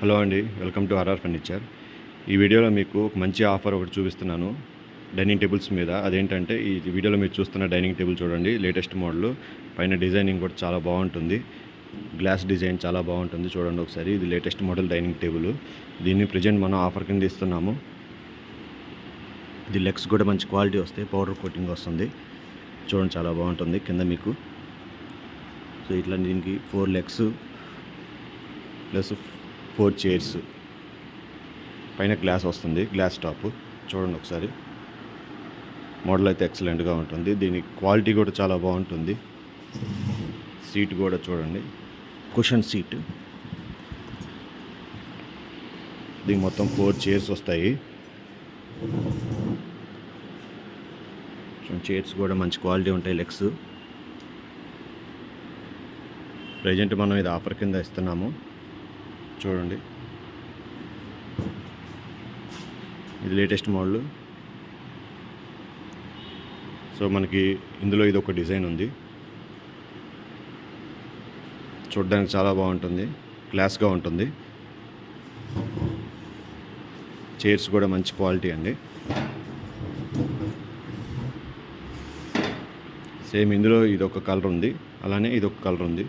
Hello అండి, welcome to RR furniture. ఈ వీడియోలో మీకు ఒక మంచి ఆఫర్ ఒకటి చూపిస్తున్నాను డైనింగ్ టేబుల్స్ మీద. అదేంటంటే ఈ వీడియోలో మీరు చూస్తున్న డైనింగ్ టేబుల్ చూడండి, లేటెస్ట్ మోడల్. పైన డిజైనింగ్ కూడా చాలా బాగుంటుంది, గ్లాస్ డిజైన్ చాలా బాగుంటుంది. చూడండి ఒకసారి, ఇది లేటెస్ట్ మోడల్ డైనింగ్ టేబుల్. దీన్ని ప్రజెంట్ మనం ఆఫర్ కింద ఇస్తున్నాము. ఇది లెగ్స్ కూడా మంచి క్వాలిటీ వస్తాయి, పౌడర్ కోటింగ్ వస్తుంది. చూడండి చాలా బాగుంటుంది కింద మీకు. సో ఇట్లా దీనికి 4 లెగ్స్ ప్లస్ 4 చైర్స్, పైన గ్లాస్ వస్తుంది, గ్లాస్ టాప్. చూడండి ఒకసారి, మోడల్ అయితే ఎక్సలెంట్గా ఉంటుంది. దీని క్వాలిటీ కూడా చాలా బాగుంటుంది. సీట్ కూడా చూడండి, కుషన్ సీట్. దీనికి మొత్తం 4 చైర్స్ వస్తాయి. చైర్స్ కూడా మంచి క్వాలిటీ ఉంటాయి, లెగ్స్. ప్రజెంట్ మనం ఇది ఆఫర్ కింద ఇస్తున్నాము. చూడండి, ఇది లేటెస్ట్ మోడల్. సో మనకి ఇందులో ఇది ఒక డిజైన్ ఉంది, చూడడానికి చాలా బాగుంటుంది, క్లాస్గా ఉంటుంది. చైర్స్ కూడా మంచి క్వాలిటీ అండి. సేమ్ ఇందులో ఇది ఒక కలర్ ఉంది, అలానే ఇది ఒక కలర్ ఉంది.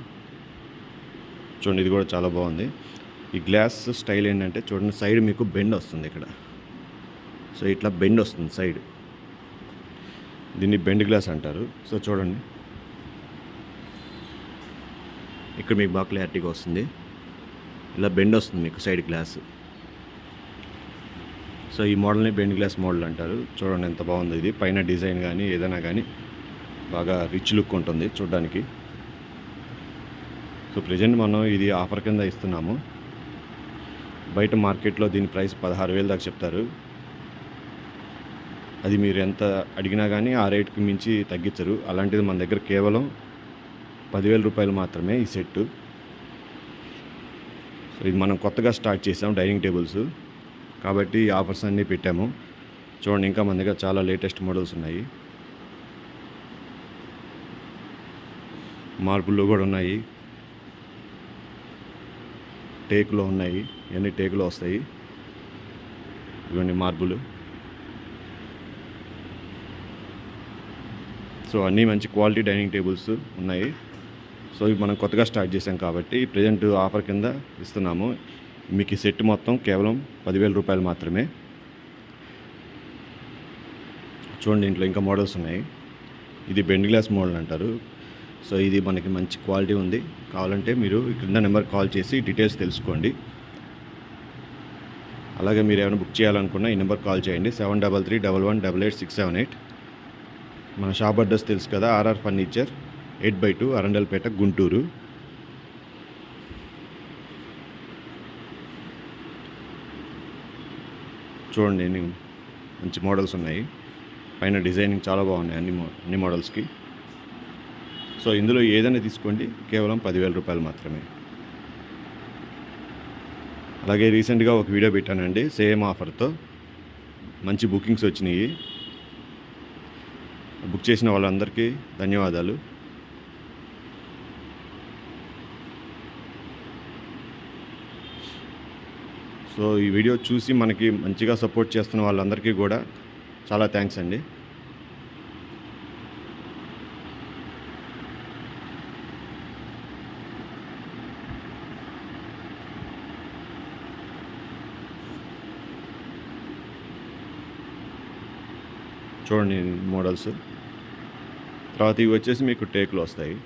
చూడండి, ఇది కూడా చాలా బాగుంది. ఈ గ్లాస్ స్టైల్ ఏంటంటే చూడండి, సైడ్ మీకు బెండ్ వస్తుంది ఇక్కడ. సో ఇట్లా బెండ్ వస్తుంది సైడ్, దీన్ని బెండ్ గ్లాస్ అంటారు. సో చూడండి, ఇక్కడ మీకు బాగా క్లారిటీగా వస్తుంది, ఇలా బెండ్ వస్తుంది మీకు సైడ్ గ్లాస్. సో ఈ మోడల్ని బెండ్ గ్లాస్ మోడల్ అంటారు. చూడండి ఎంత బాగుంది ఇది. పైన డిజైన్ కానీ ఏదైనా కానీ బాగా రిచ్ లుక్ ఉంటుంది చూడడానికి. సో ప్రజెంట్ మనం ఇది ఆఫర్ కింద ఇస్తున్నాము. బయట మార్కెట్లో దీని ప్రైస్ 16,000 దాకా చెప్తారు. అది మీరు ఎంత అడిగినా కానీ ఆ రేట్కి మించి తగ్గించరు. అలాంటిది మన దగ్గర కేవలం 10,000 రూపాయలు మాత్రమే ఈ సెట్టు. సో ఇది మనం కొత్తగా స్టార్ట్ చేసాం డైనింగ్ టేబుల్స్, కాబట్టి ఈ ఆఫర్స్ అన్నీ పెట్టాము. చూడండి, ఇంకా మన దగ్గర చాలా లేటెస్ట్ మోడల్స్ ఉన్నాయి. మార్బుల్లో కూడా ఉన్నాయి, టేకులో ఉన్నాయి. ఇవన్నీ టేకులో వస్తాయి, ఇవన్నీ మార్బులు. సో అన్నీ మంచి క్వాలిటీ డైనింగ్ టేబుల్స్ ఉన్నాయి. సో ఇవి మనం కొత్తగా స్టార్ట్ చేసాం కాబట్టి ప్రజెంట్ ఆఫర్ కింద ఇస్తున్నాము. మీకు ఈ సెట్ మొత్తం కేవలం 10,000 రూపాయలు మాత్రమే. చూడండి, ఇంట్లో ఇంకా మోడల్స్ ఉన్నాయి. ఇది బెండ్ గ్లాస్ మోడల్ అంటారు. సో ఇది మనకి మంచి క్వాలిటీ ఉంది. కావాలంటే మీరు కింద నెంబర్ కాల్ చేసి డీటెయిల్స్ తెలుసుకోండి. అలాగే మీరు ఏమైనా బుక్ చేయాలనుకున్నా ఈ నెంబర్ కాల్ చేయండి, 7331188678. మన షాప్ అడ్రస్ తెలుసు కదా, ఆర్ఆర్ ఫర్నిచర్, 8/2 అరండల్పేట, గుంటూరు. చూడండి, మంచి మోడల్స్ ఉన్నాయి. పైన డిజైనింగ్ చాలా బాగున్నాయి అన్ని మోడల్స్కి. సో ఇందులో ఏదైనా తీసుకోండి, కేవలం 10,000 రూపాయలు మాత్రమే. అలాగే రీసెంట్గా ఒక వీడియో పెట్టానండి సేమ్ ఆఫర్తో, మంచి బుకింగ్స్ వచ్చినాయి. బుక్ చేసిన వాళ్ళందరికీ ధన్యవాదాలు. సో ఈ వీడియో చూసి మనకి మంచిగా సపోర్ట్ చేస్తున్న వాళ్ళందరికీ కూడా చాలా థ్యాంక్స్ అండి. చూడండి మోడల్స్. తర్వాత ఇవి వచ్చేసి మీకు టేకులు వస్తాయి.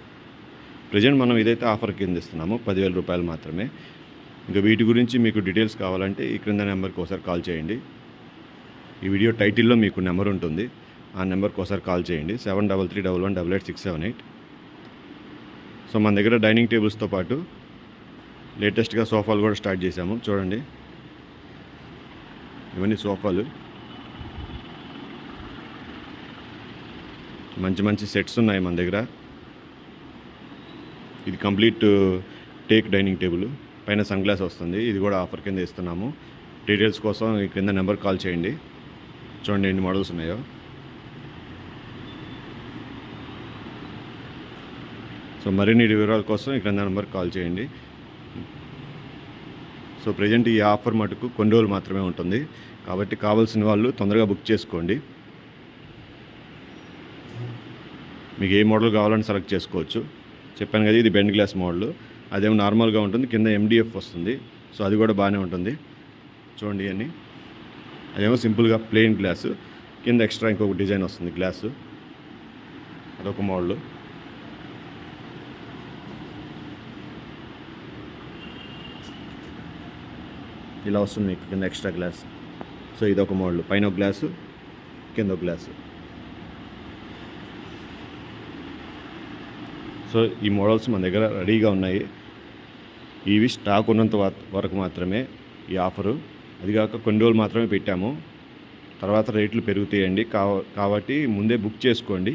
ప్రజెంట్ మనం ఇదైతే ఆఫర్ కింద ఇస్తున్నాము, 10,000 రూపాయలు మాత్రమే. ఇంకా వీటి గురించి మీకు డీటెయిల్స్ కావాలంటే ఈ క్రింద నెంబర్కి ఒకసారి కాల్ చేయండి. ఈ వీడియో టైటిల్లో మీకు నెంబర్ ఉంటుంది, ఆ నెంబర్కి ఒకసారి కాల్ చేయండి, 7331188678. సో మన దగ్గర డైనింగ్ టేబుల్స్తో పాటు లేటెస్ట్గా సోఫాలు కూడా స్టార్ట్ చేశాము. చూడండి, ఇవన్నీ సోఫాలు. మంచి మంచి సెట్స్ ఉన్నాయి మన దగ్గర. ఇది కంప్లీట్ టేక్ డైనింగ్ టేబుల్, పైన సన్ గ్లాస్ వస్తుంది. ఇది కూడా ఆఫర్ కింద ఇస్తున్నాము. డీటెయిల్స్ కోసం ఈ కింద నెంబర్ కాల్ చేయండి. చూడండి ఎన్ని మోడల్స్ ఉన్నాయో. సో మరిన్ని వివరాల కోసం ఇక్కడ నెంబర్ కాల్ చేయండి. సో ప్రజెంట్ ఈ ఆఫర్ మటుకు కొన్ని రోజులు మాత్రమే ఉంటుంది, కాబట్టి కావాల్సిన వాళ్ళు తొందరగా బుక్ చేసుకోండి. మీకు ఏ మోడల్ కావాలని సెలెక్ట్ చేసుకోవచ్చు. చెప్పాను కదా, ఇది బెండ్ గ్లాస్ మోడల్. అదేమో నార్మల్గా ఉంటుంది, కింద MDF వస్తుంది. సో అది కూడా బాగానే ఉంటుంది. చూడండి ఇవన్నీ. అదేమో సింపుల్గా ప్లెయిన్ గ్లాసు, కింద ఎక్స్ట్రా ఇంకొక డిజైన్ వస్తుంది గ్లాసు. అదొక మోడల్. ఇలా వస్తుంది మీకు కింద ఎక్స్ట్రా గ్లాస్. సో ఇదొక మోడల్, పైన ఒక గ్లాసు, కింద ఒక గ్లాసు. సో ఈ మోడల్స్ మన దగ్గర రెడీగా ఉన్నాయి. ఇవి స్టాక్ ఉన్నంత వరకు మాత్రమే ఈ ఆఫరు. అదిగాక కొన్ని రోజులు మాత్రమే పెట్టాము, తర్వాత రేట్లు పెరుగుతాయండి. కాబట్టి ముందే బుక్ చేసుకోండి.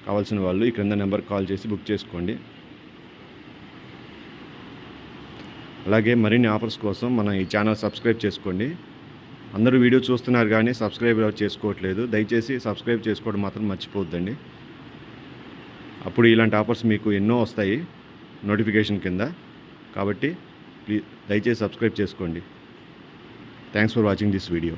కావాల్సిన వాళ్ళు ఈ క్రింద నెంబర్ కాల్ చేసి బుక్ చేసుకోండి. అలాగే మరిన్ని ఆఫర్స్ కోసం మన ఈ ఛానల్ సబ్స్క్రైబ్ చేసుకోండి. అందరూ వీడియో చూస్తున్నారు కానీ సబ్స్క్రైబ్ చేసుకోవట్లేదు. దయచేసి సబ్స్క్రైబ్ చేసుకోవడం మాత్రం మర్చిపోవద్దండి. అప్పుడు ఇలాంటి ఆఫర్స్ మీకు ఎన్నో వస్తాయి నోటిఫికేషన్ కింద. కాబట్టి ప్లీజ్ దయచేసి సబ్స్క్రైబ్ చేసుకోండి. Thanks for watching this video.